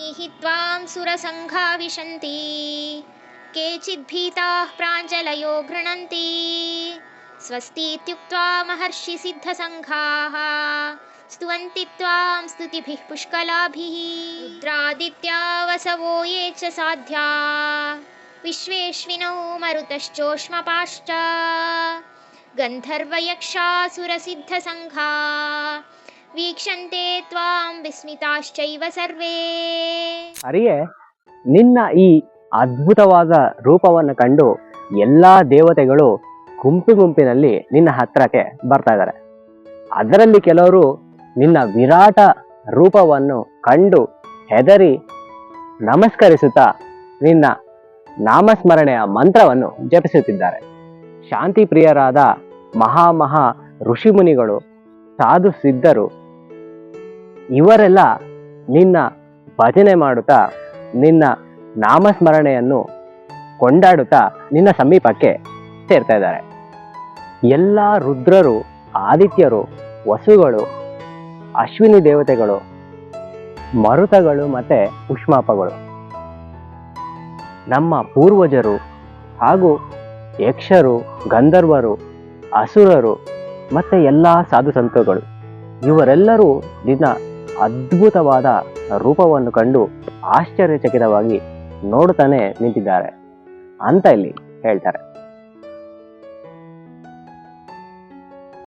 हि त्वां सुरसङ्घा विशन्ति केचिद्भीताः प्राञ्जलयो गृह्णन्ति स्वस्तीत्युक्त्वा महर्षिसिद्धसङ्घाः स्तुवन्ति त्वां स्तुतिभिः पुष्कलाभिः रुद्रादित्या वसवो ये च साध्या विश्वेश्विनौ मरुतश्चोष्मपाश्च गन्धर्वयक्षासुरसिद्धसङ्घा ವೀಕ್ಷಂತೆ ತ್ವಾಂ ವಿಸ್ಮಿತಾಶ್ಚೈವ ಸರ್ವೇ. ಹರಿಯೇ, ನಿನ್ನ ಈ ಅದ್ಭುತವಾದ ರೂಪವನ್ನು ಕಂಡು ಎಲ್ಲಾ ದೇವತೆಗಳು ಗುಂಪಿನಲ್ಲಿ ನಿನ್ನ ಹತ್ರಕ್ಕೆ ಬರ್ತಾ ಇದ್ದಾರೆ. ಅದರಲ್ಲಿ ಕೆಲವರು ನಿನ್ನ ವಿರಾಟ ರೂಪವನ್ನು ಕಂಡು ಹೆದರಿ ನಮಸ್ಕರಿಸುತ್ತಾ ನಿನ್ನ ನಾಮಸ್ಮರಣೆಯ ಮಂತ್ರವನ್ನು ಜಪಿಸುತ್ತಿದ್ದಾರೆ. ಶಾಂತಿ ಪ್ರಿಯರಾದ ಮಹಾ ಋಷಿಮುನಿಗಳು, ಸಾಧು ಸಿದ್ಧರು ಇವರೆಲ್ಲ ನಿನ್ನ ಭಜನೆ ಮಾಡುತ್ತಾ ನಿನ್ನ ನಾಮಸ್ಮರಣೆಯನ್ನು ಕೊಂಡಾಡುತ್ತಾ ನಿನ್ನ ಸಮೀಪಕ್ಕೆ ಸೇರ್ತಾ ಇದ್ದಾರೆ. ಎಲ್ಲ ರುದ್ರರು, ಆದಿತ್ಯರು, ವಸುಗಳು, ಅಶ್ವಿನಿ ದೇವತೆಗಳು, ಮರುತಗಳು ಮತ್ತೆ ಉಷ್ಮಾಪಗಳು, ನಮ್ಮ ಪೂರ್ವಜರು ಹಾಗೂ ಯಕ್ಷರು, ಗಂಧರ್ವರು, ಅಸುರರು ಮತ್ತೆ ಎಲ್ಲ ಸಾಧು ಸಂತಗಳು ಇವರೆಲ್ಲರೂ ನಿನ್ನ ಅದ್ಭುತವಾದ ರೂಪವನ್ನು ಕಂಡು ಆಶ್ಚರ್ಯಚಕಿತವಾಗಿ ನೋಡುತ್ತಾನೆ ನಿಂತಿದ್ದಾರೆ ಅಂತ ಇಲ್ಲಿ ಹೇಳ್ತಾರೆ.